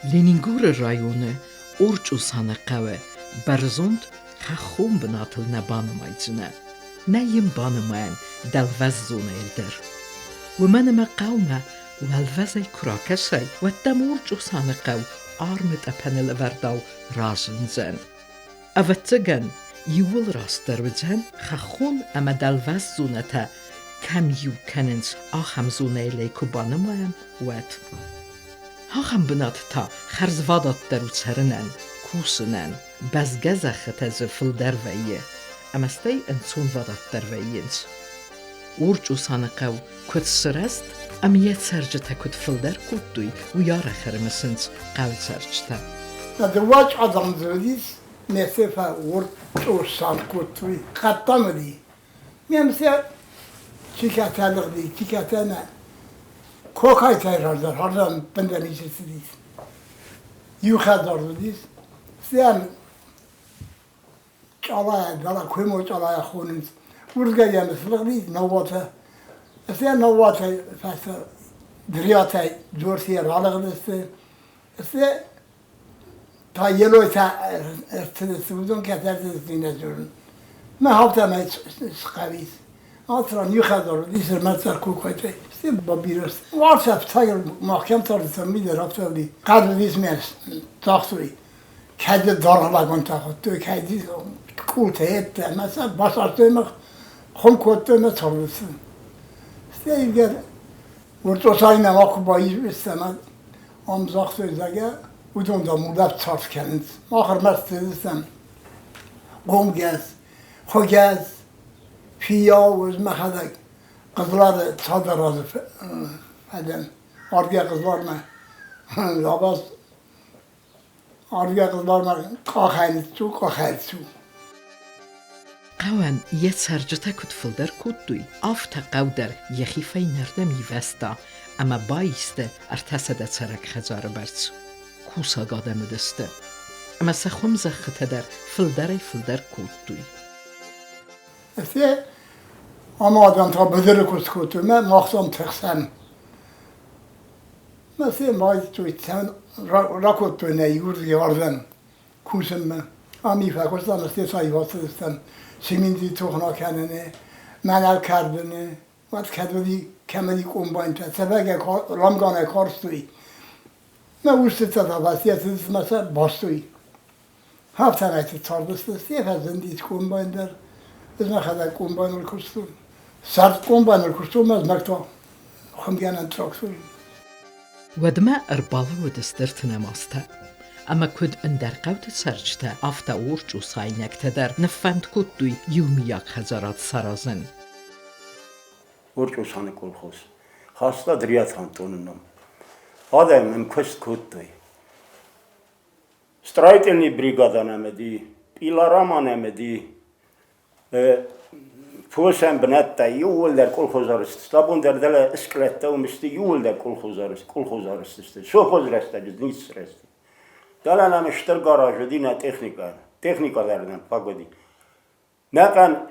Լենինգուրը ռայոնը Օրչъոսանը կավը բերզոնդ խախոմ բնաթլ նաբանը մայցնը նայեմ բանը մայն դալվազ զոնելդեր ومن ما قومه والوزي كراكسي والتمور جوسان قو آرمت أبن الورداو رازنزن أفتغن يول راستر بزن خخون أما دالوز زونتا كم يو كننس آخم زونه ليكو بانموين وات آخم بنات تا خرزوادات درو ترنن كوسنن بزگزه ختز فل درویه أما استي انسون وادات درویینس Օրչъոսանը قو كد سرست أم يتسرجته كد فلدر كدوي ويارا خرمسنس قو سرجته ندواج adam زوديس نسيفا Orçъосан كدوي قطام دي ميمسي شكاتالغ دي شكاتانا كوكاي تايرازر هردان بندنيشي ديس يوخادر ديس سيان çalaya dala kuymu çalaya khunins urgaya mesela navata mesela navata fasa driyata dorsiya ralagdeste mesela ta yeloyta ertedesudun katertesine zorun ma hafta ma sqavis atran yukhador disir matsar kukayte işte babiros WhatsApp tayır mahkem tartsa midir haftalı qadr dismes taxtui kaydı daralagon taxtui kaydı kulte etti mesela basartığımı Homkot'ta çalışsın. İşte ilgili Orçъосайна малко измислена, амзах сөзге удон да мудап царф кенит. Махар мастедисем гомгез, хогез, фияуз махадак kızlar çadır razı edin. Ardiye kızlar mı? Labas ardiye kızlar mı? Kahaylısı. قوان يتسرجته كد فلدر كدوي أفتا قودر يخيفي نردم يوستا أما بايسته ارتسده ترك خزار برد كوسا قادم دسته أما سخم زخته در فلدر كدوي İşte ama adam ta bedere kuskuttu me mahsam teksem. Mesela maaşçı sen rakottu ne yurdu yardan kusum me. Ami fakostan işte sayfasızdan simindi tohna kendini manal kardını vat kadvadi kemedi kombanta sebege ramgana karstui. Ne usta da vasiyetiz mesela bastui. Hafta ayeti tardıstı sefazın dit kombandır. İzme kadar kombanır kustur. Sart kombanır kusturmaz mekta. Xumdiyanan traksur. ودما أربالة ودسترتنا ماستا أما كد اندر قوت سرجته أفتا Orçъосайнек تدر نفند كدوي يومياك خزارات سرازن Orçъոսаны колхоз. Хаста дрият хантонном. Адам мкост куддой. Строительный бригада намеди, пиларама намеди. Фосен бнетта юлдер колхозарыст. Стабун дерделе исклетта умисти юлдер колхозарыст. Совхоз рестагиз ниц рести. Даланам штыр гаражы дина техникалардан погоди. Нақан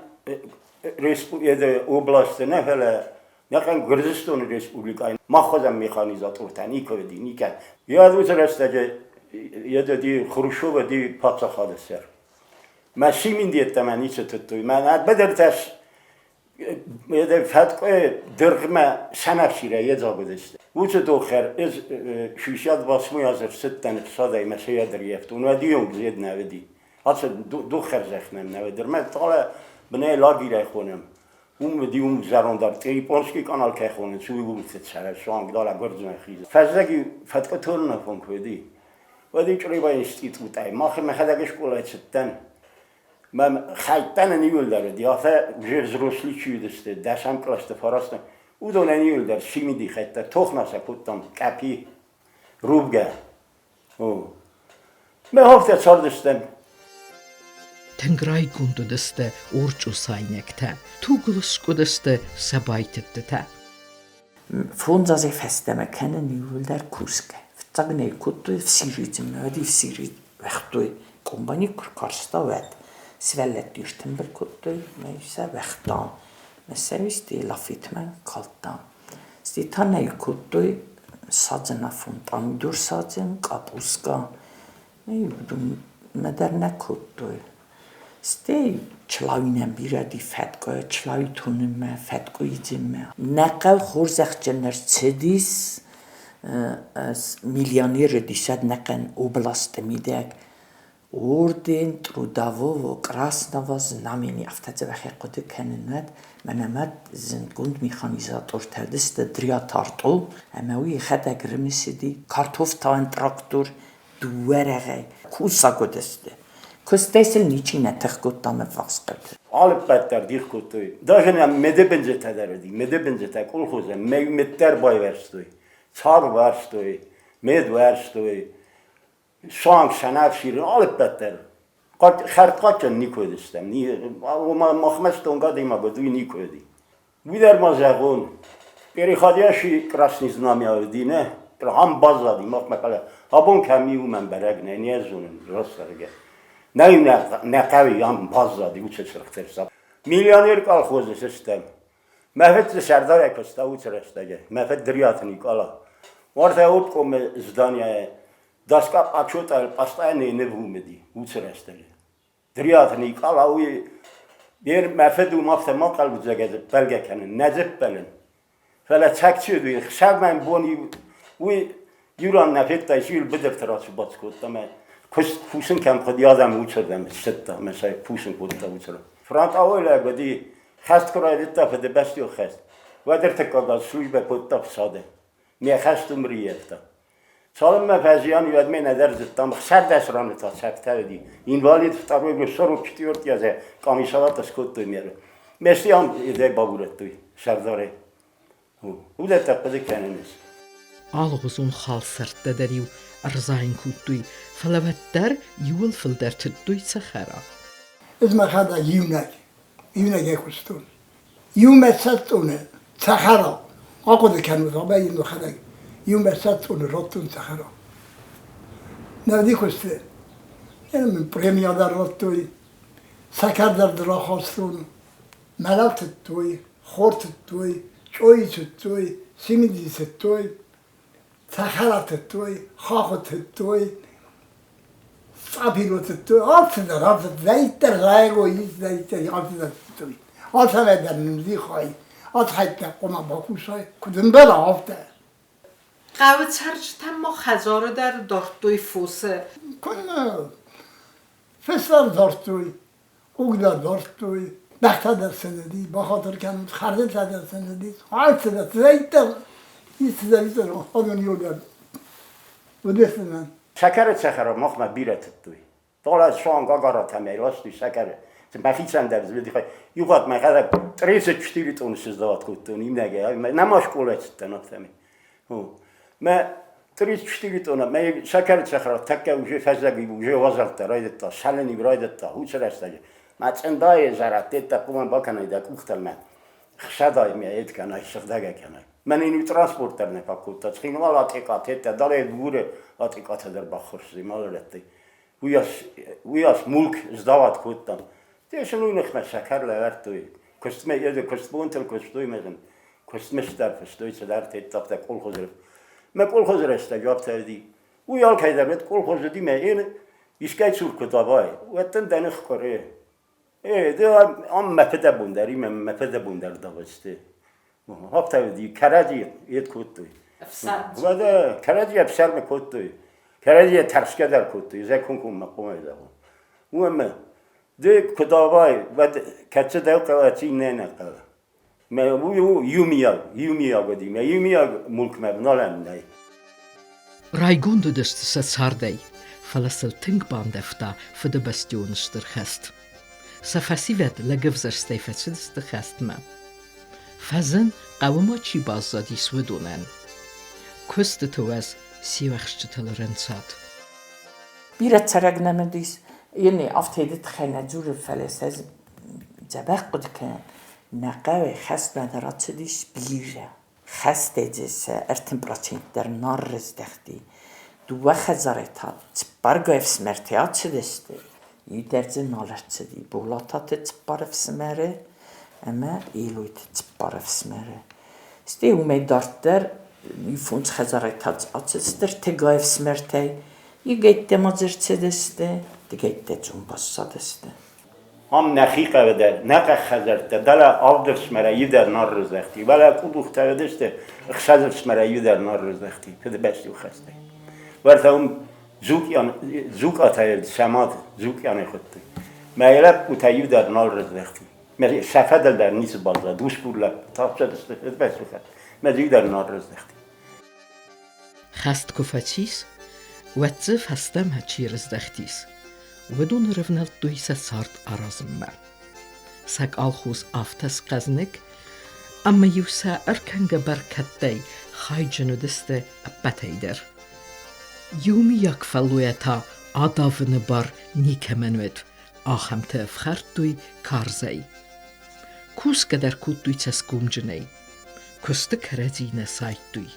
областы нақан Гыргызстан республикасы махозам механизатор таниковди никан. Ядус рестаге ядади Хрущева ди пацахадсер. Масимин диеттаман ниц тутуй. Ман бедерташ یه فتقه درقمه سنفشیره یه زابدسته. وچه دوخر از شوشیاد باسموی از ستن اقتصاده مسیح دریفت. اونو دیون زید نودی. حتی دوخر زخنم نودر. من تاله بنای لاگیره خونم. اون دیون زراندار. تی پانسکی کانال که خونم. سوی بودت سر شانگ داله گردن خیزه. فزدگی فتقه تور نفهم کودی. ودی چری با اینستیتوت ای. ماخی مخدگش کلاه ستن. من خیتن نیول داره دیافه جرزروسلی چی دسته داشتم کلاست فراستم او دونه نیول داره شیمی دی خیتن توخ نسه کتم کپی روبگه من هفته چار دستم تنگرای گوندو دسته Orçъосайнекте توگلسکو دسته سبایتت تا فونزا زی فستمه کنه نیول در کوسکه فتاگنه کتوی فسیریتم ودی فسیرید وقتوی کمبانی کرکارستا ود Svellet dyrten berkuttu, meisa vehtaan. Messä visti lafitman kaltaan. Sti tanne kuttu սածենա ֆուն պամիդոր սածեն կապուսկա մդեռնա կոտոյ ստե չլավինեմ բիրադի ֆետկոյ չլավիթունում է ֆետկոյիցիմ է նaqal խորզախճներ ցեդիս միլիոները դիսად նaqan օբլաստը միդեկ орден трудового красного знамени автоцевахекоды кеннет менемет зингунд механизатор тедисте дриатартол амауи хата гримисиди картофтан трактор дуэреге кусагодесте костесел ничине техготтаме васқет Alipbetter dikkutuy. Даже медебензе тедерди, медебензе те колхозе, меттер бай верстуй. Цар верстуй, мед верстуй. Şank şanak şirin alipbetter. Xertqaçın nikodistem. Ama mahmeston gadima goduy nikodi. Vider mazağun. Peri xadiyaşi krasni znamya dine. Ham bazadi mahmekale. Abon kemiu men beregne niyazunun rastlarge. Ne qavi ham bazadi uçesirxtersa. Milyoner kolxoz sistem. Mehvet Serdar ekosta uçrestage. Mehvet driyatni kala. Orta opkom zdania Daska açotal pastane ne vumedi uçresteli. Driyatni kala uy bir mefedu mafte makal buzageze belgekenen nezip belen. Fele çekçiydi. Şevmen boni uy yuran nefet de şil bedefterası batskottama. Kusun kem qadiyadam uçurdam sitta mesela kusun kodta uçur. Franta öyle gadi xast kuraydı fede bestiyo xast. Vader tekkaga slujbe kodta sade. Ne xastum riyefta. Salım mefeziyan yedme neder zittam xer desranı ta çektevdi. İnvalid tabi bir soru pitiyor yaze kamisavat skottu meri. Mesliyan ide baburettu Serdare. Bu da takdı kendiniz. Alğuzun xalsırtda deriu arzayn kutuy falavetter yul filder tuttuy saxara. اسم خدا يونك يكستون يوم ستون سخرا أقول كانوا ضباين وخدا يوم ستون رطون سخرا نادي كست يعني من بريميا در رطوي سكر در دراخستون ملات التوي خورت التوي شوي التوي سيمدي التوي سخرات التوي خاخت التوي Sapilot ettu, altında zeyter gaygoyiz zeyter altında ettu. Alsa veden zikhay, at hatta ona bakusay, kudun bela hafta. قاوت هرچ تما خزاره در دارتوی فوسه Kunna fesler dartuy, ugda dartuy, dakta dersenedi, bahadır kanut xardet dersenedi, altında zeyter, istizaviter hadın yollar. Bu desenen. Şeker çekere mahme biret ettuy. Dola şu an gagara temeylastı şeker. Mefitsen deriz bildi ki yuvat me kadar 34 tonu sizdavat kuttuğunu imnege. Ne maşgul etsin aftemi. Me 34 tonu me şeker çekere tekke ucu fezlegi ucu vazaltta raydetta şaleni raydetta uçrestagi. Ma çendai zarat etta kuman bakanayda kuxtelme. Xşaday me etkana şıxdaga kana. من اینو ترانسپورتر نپاکوتا چخینو مال آتیکات هیته داره دوره آتیکات در بخورسی مال رتی ویاس ملک ازدوات کوتام تیشون اون نخمه شکر لورتوی کستمه یه کستبونتل کستوی میزن کستمش در فستوی چه در تیتاب تا کل خوزرف من کل خوزر استجاب تردی ویال که در بید کل خوزر دی من این ایشکای چور کتابای وقتن دنخ کره ده ام مپده بوندری من مپده بوندر داشته Hafta diye karaciye et kuttu. Ve de karaciye pişer mi kuttu? Karaciye ters kadar kuttu. Zekun kum makumaydı. Bu ama de kudavay ve kaçı da kavati ne ne kava. Me bu yumiya godi. Me yumiya mulk mebnalan nay. Raigundu dest se sardei falasel tinkbaan defta voor de bastionster gest. Sa fasivet legevzer stefetsidst de gest me. Fazın qavıma çi bazzadi svedunən. Köstü tövəz sivaxşçı tolerantsat. Bir çaragnemedis yani aftaydı txenəcür fələsiz cəbəq qudkən naqav xəst nadaratçıdis birə. Xəst edəsə temperaturlar narrız dəxti. Duva xəzaretat barqev smertiatçıdəsti. Yidərcə nalarçıdi. Bulatat çparıf smərə Ama iluit çparıf smere. Ste umey dartlar Իֆոնց խազարայթած ացստր թե գայվ սմերթայ իգետ դեմաձերցեդստե դգետ դեցում բասադստե هم نخیق بده نق خزرت دل آبدرس مرایی در نار رزختی ولی کدوخت دسته خزرس مرایی در نار رزختی پد بستی و خسته ورته هم زوک آتای سماد زوک یعنی خودتی میلب اوتایی در نار رزختی مری شفه دل در نیست بازا دوش بورلا تاپ دسته پد بستی و خسته مری در نار رزختی خست کفتیس و تزف هستم هچی رزدختیس ودون رفنال دویسه سارت آرازم سگ آلخوز آفتس قزنک اما یوسا ارکنگ برکتی خای جنودسته بتیدر یومی یک فلویتا آداون بار نیک منوید آخم تفخرد دوی کارزی کوس قدر کود دوی تسکوم جنی کست کرزی نسایت دوی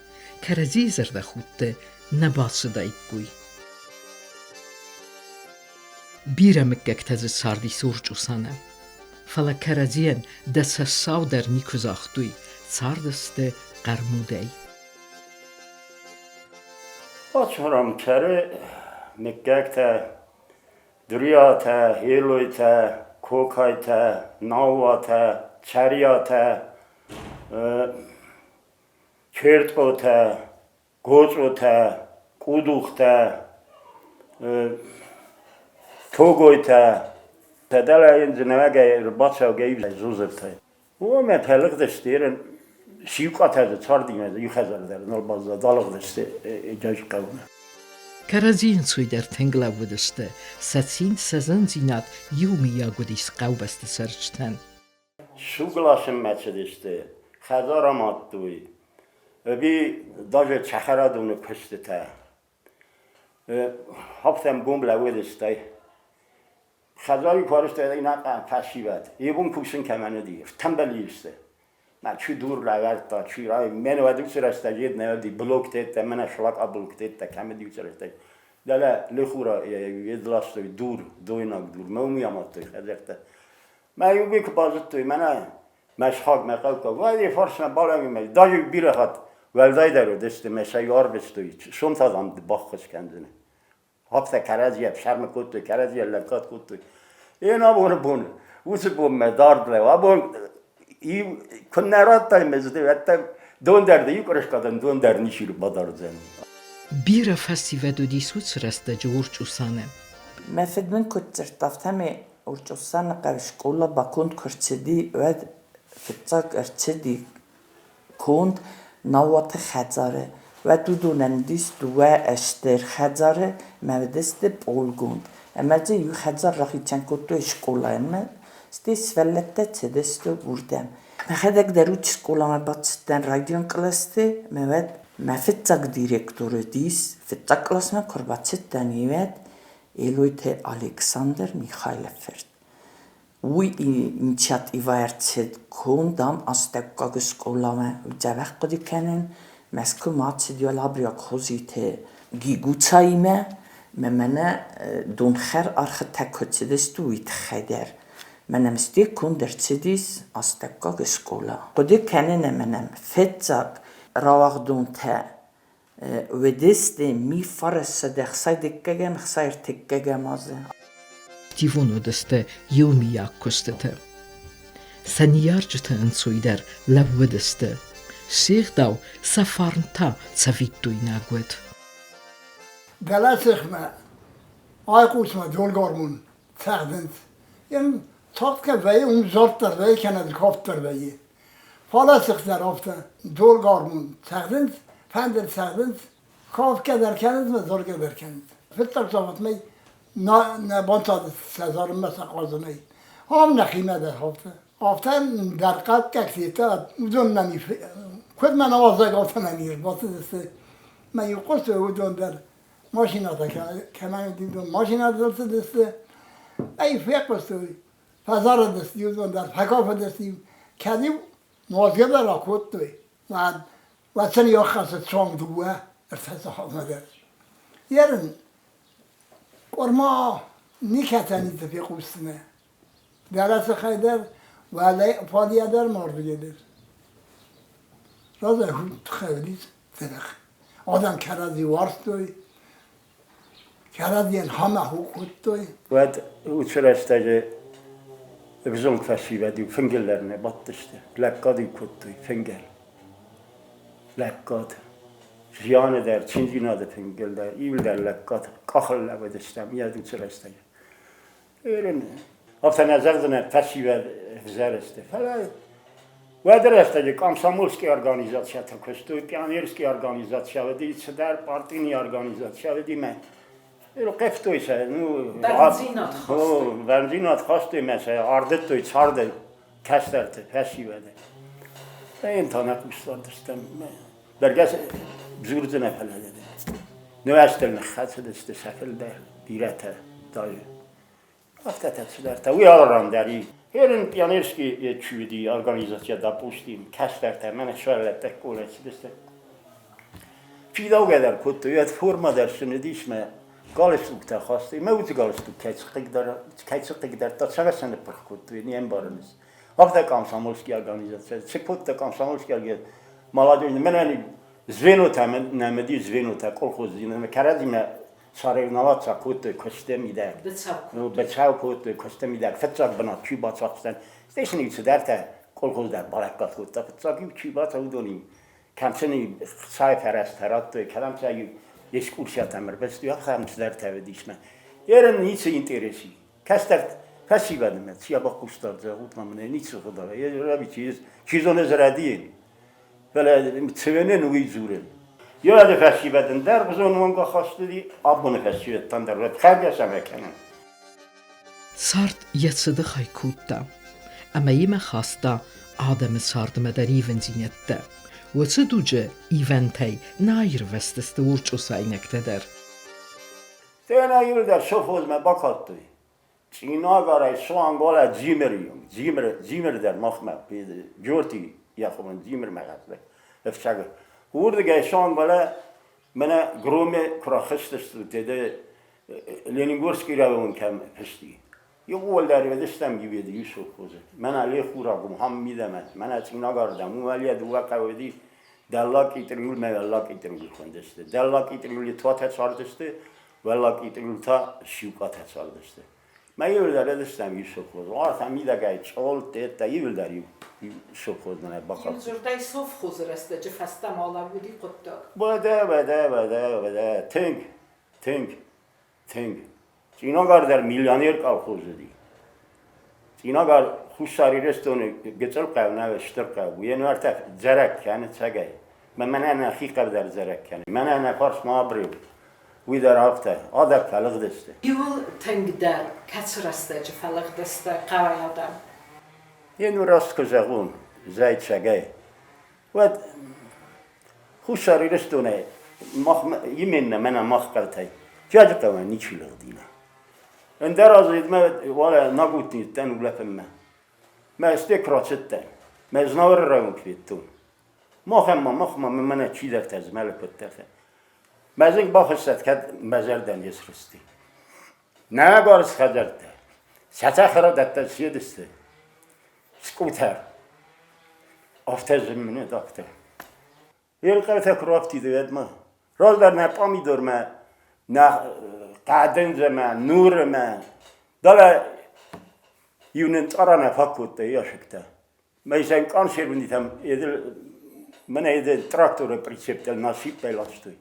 کرزی زرده خودته نباس دایت گوی بیرمک تز ساردی Օրչոսանը فلا کرزین دست ساو در نیکوزاختوی ساردسته قرمودی آچورم کره مکک تا دریا تا هیلوی تا کوکای تا ناوا تا چریا تا کرتو تا گوزو تا کودوخ تا توگوی تا تدل این زنوگه رباطه و گیب زوزر تا و متحلق دستیرن شیوکات از چار دیمه یو خزر در نال بازده دالق دسته جاش قونه کرزین سوی در تنگلا ودسته ستسین سزن زینات یومی یا گودیس قوبست سرچتن شوگلاشم مچه دسته خزارم آتوی بی داجه چخرا دونه کشته تا هفتم گم لوه دسته خزاری کارش داده اینا پشیبت یه بون پوشن کمانه دیر تنبلی استه من چی دور لورد تا چی رای من و دوست رستگید نودی بلوک تیت من اشلاق ابلوک تیت کم دوست رستگید دله لخورا یه دلستوی دور دویناک دور مومی امات توی خزرته من یو بیک بازد توی من مشخاق مقال که ولی فرش من بالا میمی دایی بیره خد ولدای درو دسته مشایار بستوی شوم تازم باخش کندنه هفته کرزیه شرم کد توی کرزیه لکات کد توی اینا بونه بونه واسه بون مدارد له و بون ای کنارات تا مزده حتی دون درده یو کرش کدن دون در نیشیرو بدار زن بیره فستیو دو دیسوت سرسته Օրչոսանը مثل من كنت ارتفتم Օրչոսան قبش قولا بكونت كرتدي ود فتاك ارتدي كونت نوات خزاره و دونندیس دو اشتر خزاره مودست بولگوند اما زی یو خزار راخی چند کتو اشکولای من ستی سولته تدستو بردم مخدک دروچ اشکولای باتستن رادیون کلاسته مود مفتاق دیرکتور دیس فتاق کلاس من کرباتست دانیوید ایلویت الکساندر میخایلفرد وی اینچات ایوارتسد کندام استکاگ اشکولای جواب قدی کنن مسکو مات دیو لابریاک خوزیت گیگوچایمه ممنه دونخر architectچدستو ویت خدر منم ستی کندرچدیس استکاگ اشکولا قدی کنن منم فتزاق راوغ دونته ودست می فرس دخسای دکگم خسایر تکگم آزه دیوونو دسته یومی یا کستته سنیارجته انسوی در لو دسته سیخ داو سفارنتا سفید دوی نگوید دلسخ ما آی قوسما دولگارمون تغدند یعنی تاق که وی اون زارت در وی کند کافت در وی فالسخ در آفته دولگارمون تغدند پندر تغدند کاف که در کند و زار که در کند فتر صافت می نبانتاد سزارم مثل قازمی هم نخیمه در آفته در قلب ککسیتا اون نمی خود من آوازه گفته نمیر باسه دسته من یه قصد او دون در ماشیناتا که من دیدم ماشینات دسته ای فیق بستوی فضار دستی و دون در فکاف دستی کدیم موازگه در آکود دوی و سن یا خاصت چونگ دوه ارتساق آمده یرن قرما نیکتنی تفیق بستنه درس خیدر و فالیه در مارده در رازه هود خیلیت استرخ آدم کردی وارستوی کردی همه حقوقتوی Ve uçurastacı bizim festivalde fingerlerine battıştı. Lekkadı kuttu finger. Lekkad. Ziyanı der, Çinci adı fingerler, iyi der lekkad. Kahırla ve destem, yedi uçurastacı. Öyle. Hafta nazardına festival zeresti. Falan. Ve derestacı komsomolski organizasyonu kustu, pionerski organizasyonu ve der partini organizasyonu dime. قفتوی سه نو بنزینات خواستی مثلا آردت توی چارده کشترت پشی بده این تانه کشتار دستم برگز بزرگ نفله داده نوشتر نخست دست سفل در بیرته دای افته تفسیر تا وی آرام داری هرن پیانرسکی چویدی ارگانیزاسیا دا پوستیم کشترت من شاید تکوله دست فیدا قدر کتو یاد فرما در سندیش من Galestuk da xastı. Mevzu galestuk keçiqdar da çağasını pırxutdu. Niyem barınız. Avda komsomolski organizasiya. Çıpotda komsomolski молодежь. Мене звенута намеди звенута колхоздина. Карадиме саревнава çakutdu kostemider. Beçav kutdu kostemider. Fetsak bana çuba çaksan. Steşni içderte kolxozda balakat kutdu. Fetsak çuba çavdonim. Kamçeni sayfarast taratdı. Kalamçayı ekskursiya tamir best ya xamçlar təvədişmə. Yarın niçə interesi. Kəstər fəsivədim. Çiya bax qustarca utmamına niçə xudara. Ya bir çizone zərədiyin. Belə çevenen uyzuren. Ya da fəsivədin der biz onun qaxastı abunu fəsivətdən der. Xərgəsə məkanın. Sart yatsıdı haykutta. Ama yeme hasta adamı sardıma da rivenzinette. و چه دوجه ایونتی نایر وستست Orçъosan'da der. Tena yıl der şoföz me bakattı. Çina garay soğan gola cimer der mahme. Jorti yaxımın cimer mağazda. Efçağı. Burada gay soğan gola mena grome kraxıstı dedi. Leningorski ravun kam pişti. Yol der ve destem gibiydi Yusuf Hoca. Men Ali Xuragum ham midemet. Men Çina gardam. Mualiye dua kavdi. Dallak itriyul me dallak itriyul kondeste. Dallak itriyul tuat çardeste. Vallak itriyul ta şukat çardeste. Men yol der destem Yusuf Hoca. Artık mide gay çol tete yol der Yusuf Hoca ne bakar. Yılcırday sof huzureste cefestem ala budi kuttu. Bada. Think. Çina gar milyoner kalxozu di. Çina gar xuşari restonu geçel qavna ve ştir qav. Yani artık zerek yani çagay. Men ana haqiqat der zerek yani. Men ana fars mabri. Wi der hafta. Adak falık deste. Yol teng der kaçreste cefalık deste qavayadam. Yani rast kızağun zay çagay. Ve xuşari restonu yeminle mena mahqaltay. Cacı qavan niçilik dina. اندر از ما ولی نگویید تن ولفم ما استکراتت تن ما زنور رنگ کردم ما من چی داشت از مال پتفه ما زنگ باخست کرد مزردن یسرستی نه گارس خدرت سطح خرد دست سیدسته سکوتر آفتر زمینه دکتر یه قرطه کرافتی دوید ما راز در نپامی دور ما نه قعدن زمان نور من دالا یونت آرانه فکوت یا شکته میشن کانشر بندیدم من ایده تراکتور پریچپتل ناسیب پیلاشتوی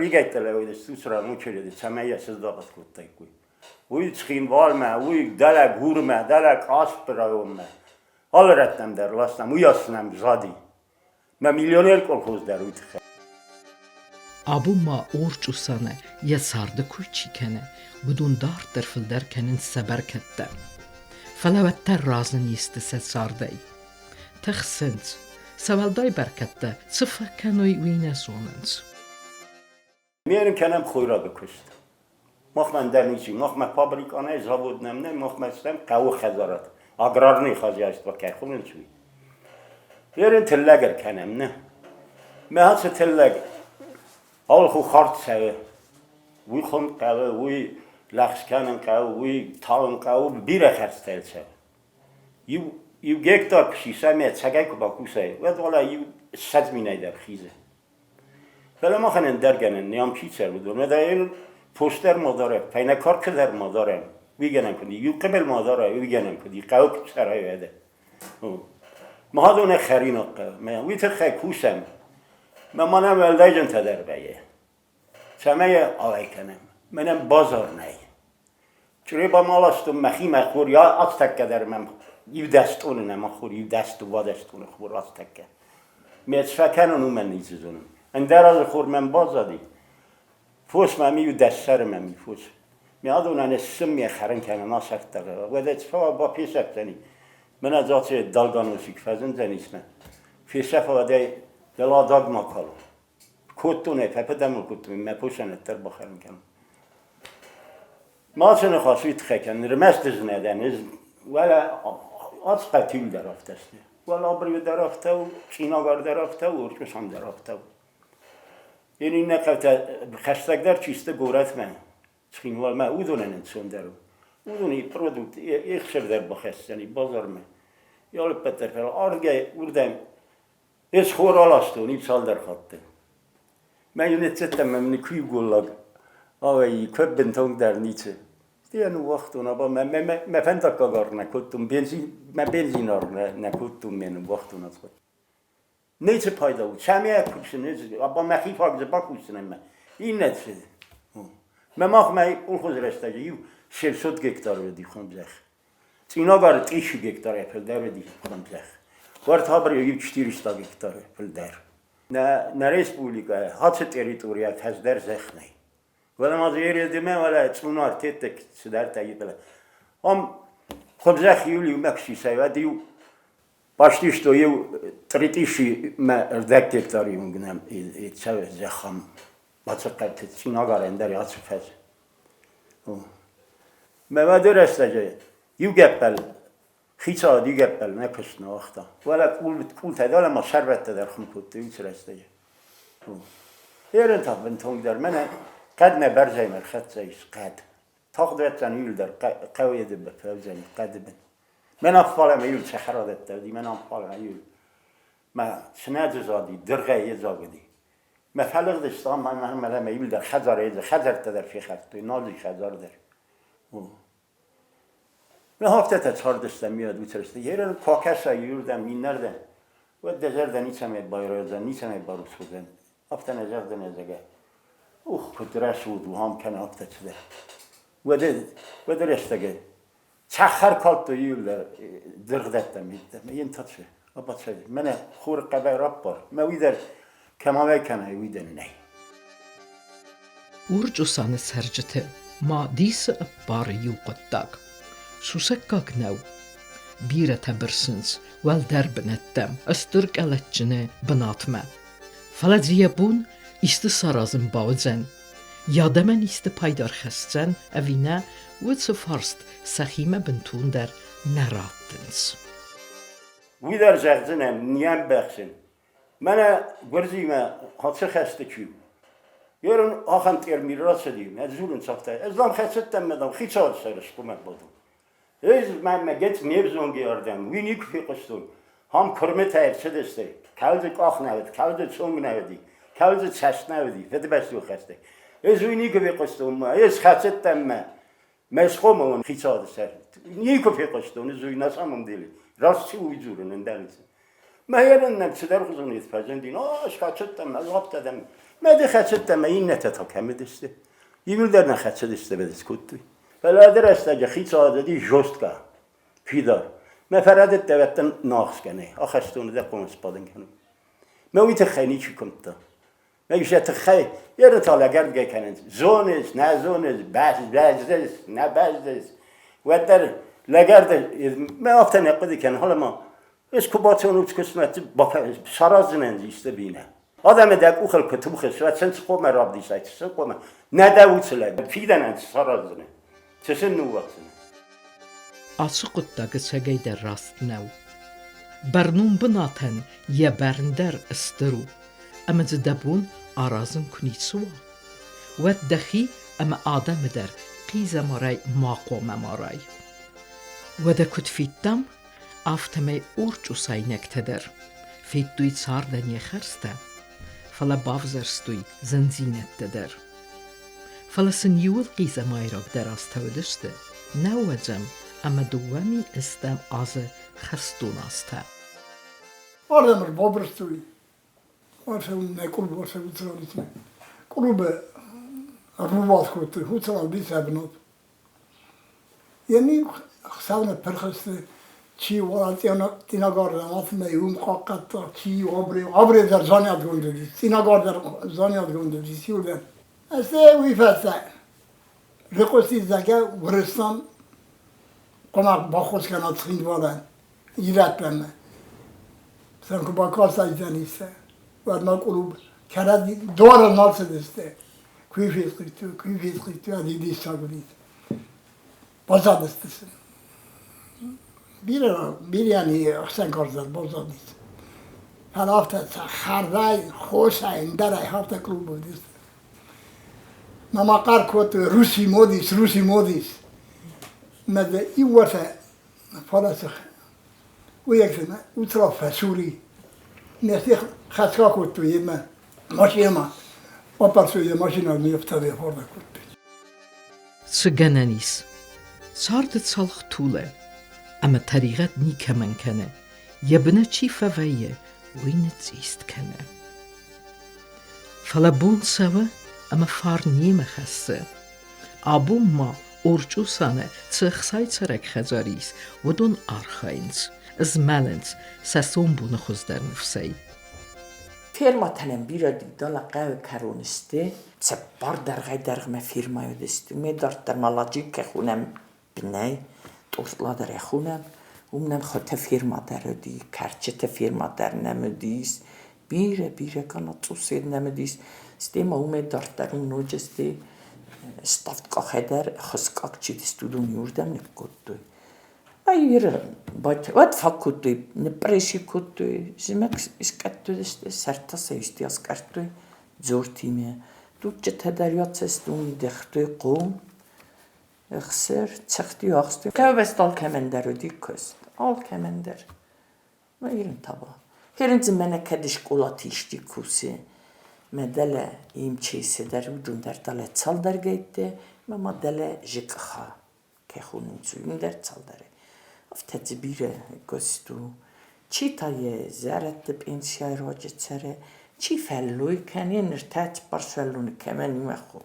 ریگایت تلوی دستوسرا نوچریده سمیه سزداقت کوتای کوی وی چخین والمه وی دالا گورمه دالا کاسب راومه حال رتنم در لاستم وی اسنم زادی من میلیونر kolxoz در ویتخه Abuma Orçъosan'a ya sardı kuyçikene, budun dar derfil derkenin seberkette. Felavetter razın yistise sarday. Texsint, sevalday berkette, sıfakanoy vine sonens. Merin kenem xuyrağı kust. Mahmen dernici, mahmen fabrikane, zavod nemne, mahmen istem qavu xazarat. Agrarni xaziyast vakay xunun çuy. Merin tellager kenem ne? Mehatse tellager. Al خو خارت سعی، وی خون قوی، وی لخشکنن قوی، وی تاون قوی بیره خرستل سعی. یو گکتار کشی سعی میاد سعی که با کوسه، و دولا یو 100 مینای در خیزه. فعلا ما خنن درگنن نیام چی سر بدون مدایل پوستر ماداره پینا کار کدر ماداره ویگنن کدی یو قبل ماداره ویگنن کدی قوق سرای وده ما هادونه خرین اقا ما ویت خکوسم ما منم ولدایجن تدر بیه سمه آوی کنم منم بازار نی چرا با مالاستم مخی مخور یا از تک در من یو دستون نم خور یو دست و دستون خور از تک میت فکنن و من نیزونم اندر از خور من بازادی فوس من میو دست سر من میفوس میادون ان سم میخرن کنن ناسخت داره و دتفا با پیشک زنی من از آت دالگانوسیک فزن زنیسم پیشک و دلا داگ ماکالو کتونه پپدم کتونه مپوشن تر بخرن کنم ما چه نخواستید خکن رمست زندن ولی از قتیل درافته است ولی آبری درافته و چیناگار درافته و ارچوسان درافته و یعنی نقطه خستگ در چیسته گورت من چینوال من اودونه نتسون درو اودونی پرودوکت ایخشر در بخستنی بازار من یال پتر فعلا آرگه اردم از خور آلاستون این سال در خاطر من یه نتیتم من کوی گولاگ آوی کب بنتونگ در نیچه دیگه وقتونه با من فندق کار نکردم بنزین نکردم من وقتونه خود نیچه پایدا بود چمیه کشن نیچه با مخیف آگزه با کشنم من این نتیجه من ماخ من اون خود رستگی یو 600 گکتار بدی خونم زخ اینا گار 30 گکتار اپل در بدی خونم زخ وارد ها برای یو 400 گکتار اپل در نه ریسپولیکا هات تریتوریات هست در زخ نی ولی ما زیری دمه ولی چونار تیتک سدر تایی بله هم خود زخ یولی و مکشی سایو دیو باشتیش تو یو تریتیشی ما اردک گکتاری مونگنم چه زخم بچه قبط چینا گارن داری هات فز ما درسته یو گپل خیچه عادی گپل نکشنه وقتا ولی کول تدال ما شربت در خون کده یو چرسته ایران تا بنتونگ در منه قد نبرزای مرخط زایش قد تاق دویت زن یول در قوی دبه فوزنی قد بن من افعالم یول چه خرادت دادی من افعالم یول ما سناد زادی درغه یه زاگدی ما فلق دستان من مدام یول در خزار تا در فی خط توی نازی خزار در من هفته تا چهار دستم میاد و چرسته ایران کاکس یول دم این نردن و دزر دنی چمه بایرازن نیچمه باروس بودن هفته نجار دن ازگه اوه کدرش بود و هم کنه هفته چده و درشتگه چخر کال تو یول درغدتم میدم این تا چه ابا چه من خور قبه رب بار ما ویدر کماوه کنه ویدر نه Орчъосан сәржіті ма дисі бар ю қыттақ. Сусаккак нәу. Бирі тәбірсінс, вәл дәрбінеттім, үстірк әлетчіні бінатма. Фаладзия бун істі саразын бауdzен. Yadəmən isti paydar xəstən əvinə vıtsı farst səximə bintun der nərattınız. ویدر زغزنم نیم بخشن من گرزیمه حادثه خسته کیو یارون آخان تیر میراث دیم از زورن ساخته از لام خستم مدام خیلی سال سرش کمک بودم از من مگت نیبزون گیردم وینی که قصدم هم کرمه تایر چه دسته کالد کاخ نود کالد چونگ نودی کالد چش نودی فده بستو خسته از وینی که قصدم از خستم مسخوم اون خیلی سال سر نی که قصدم از وین نسامم دیلی راستی وی زورن اندالس ما یارن نبسدار خزونیت پذیرندین آش خستم از وقت دادم ما ده خستم این نتتا کم دسته یمول در نخست دسته بدست کتی ولی در استاجه خیلی سادی جست که پیدار ما فرادت دوتن ناخس کنه آخستونه ده قومس پادن کنم ما ویت خیلی چی کمت دا ما یوشه تخیل یارن تالاگرد گه کنند زونش نه زونش بزدش نه بزدش و در لگرد ما آفته نقدی کن حالا ما از کباتون اوچ قسمت با سرازنند ایسته بینه آدم دک اوخل کتوب خست و چند قوم راب دیسای چند قوم نداوتله پیدنند سرازنه چشن نواتنه Ası qıttağı səgəydə rast nəv. Bərnun bınatən yə bərndər ıstırı. Əməcə dəbun arazın künitsu va. Və dəxi əmə adam edər qizə maray maqo məmaray. Və də kütfittam aftəməy Orçъosan nəktədər. Fitduy çardən yəxərstə. فلا بافزرستوی زنزینت در فلا سنیول قیزه مایراک در استودشته نوجم اما دومی استم از خستون استه آردمر بابرستوی وارشون نکول وارشون ترالیتی کلوب روبات کوتی هوترال بیت بنود یعنی خسالن پرخسته چی ولات یانا تیناگاردن آتمه قاقتا چی آبری در زانیات گونده دی تیناگاردن زانیات گونده دی سیودن استه ویفته رقصی زگه ورستان قماق باخوش کنات خیند والن ایرات بنده سرکو با کاسای زنیسته و ما کلوب کردی دوار نالس دسته کیفیت قیتو ادی دیستا گودید بازار دستسن bir yani aksan karzal bozar değil. Her hafta xarday, xoşay, daray hafta klub bodiz. Namakar kot Rusi modis. Mede iwata falasık. Uyaksana utrafa Suri. Nesih xaska kotu yema. Maşiyama. Oparsoya maşina miyaftabe orada kotu. سگنانیس سارد صالح طوله اما طریقت نی کمن کنه یبنه چی فویه وینت زیست کنه فلا بون سوه اما فار نیمه خسته آبون ما Орчъосане цъхсай църек хазарис водон архайнц از ملنц سسون بونه خوزدرن فسی Firma tenen bir adida la qav karonisti se bar derme firma yodisti me dar malacik ke khunem binay tortla der khunem umnem khote firma derdi karchete firma der nemedis bire kanatsusid nemedis stema ume dar nojesti staft qaheder khaskak chidistudun yurdem nekottu Ayır, bat fakultu, ne presi kutu, zimek iskattu serta seysti askartu, zortime, tutçe tederiyat sestun dehtu qom, xser çaxti axtu. Kavestal kemender ödikust, al kemender. Ma irin taba. Herin zimene kediş kolati işti kusi. Medele imçesi der udun der dale çal der geytte, ma dele jikha. Kehunun suyun der çal der. Tedbire gostu çi taye zaret pensiyay rojetere çi felloy kanin irtat barcelona kemen maxu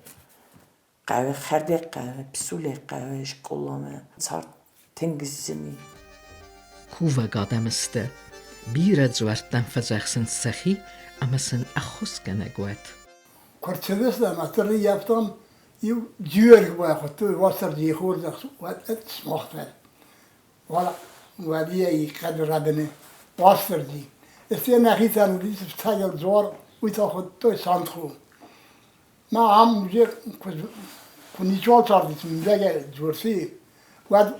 qave xerde qave psule qave şkolama sart tengizimi کوه قادمسته بیر زورتن فزخسن سخی اما سن اخوس کنگوت Korçedes de materi yaptım. Yu diyor ki bu vasır diye khurda et smoxtel. Voilà, وادي قدر ربنا واصل دي. استينا خيتان دي ستاجر زور ويتاخد تو سانترو. ما عم جي كوني جول صارت من دجا جورسي. واد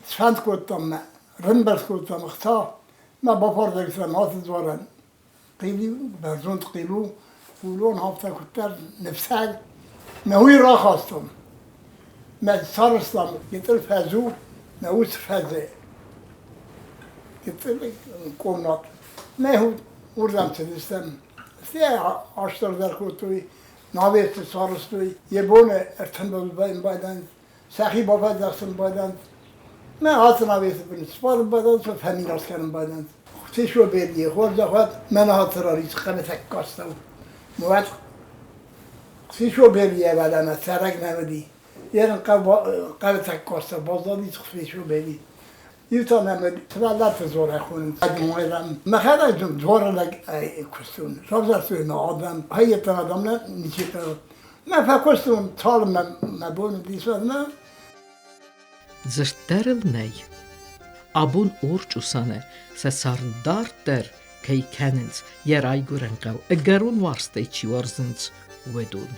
سانت كوتام رمبرس كوتام اختار ما بفرض السماوات زوران. قيلي برزون تقيلو ولون هافتا كتر نفسال ما هو راخاستم. ما صارستم يتل فازو نوش فازه گفتم کومنات نه وردم چندستم سیاه آشتر در کوتوی ناویت سارستوی یه بونه ارتنبال بایدن سخی بابا دستم بایدن نه هات ناویت بینی سپال بایدن تو فهمین راست کردم بایدن چشو بیدیه خورد خود من هات راریز خمه تکاستم مواد چشو بیدیه بدن سرک نمیدی یعنی قبل تکاستم بازدادی چشو بیدی Yutan hemen sıralar zor ekonun. Adımlarım. Mekana zor olarak kustun. Şovzar suyuna adam, hayyetten adamla niçin ne fakustun talım me bunu diysen زشترل نی ابون Орчъосане се сардar der kei kenens yer aygurен qau egarun warstai chi warzens wedun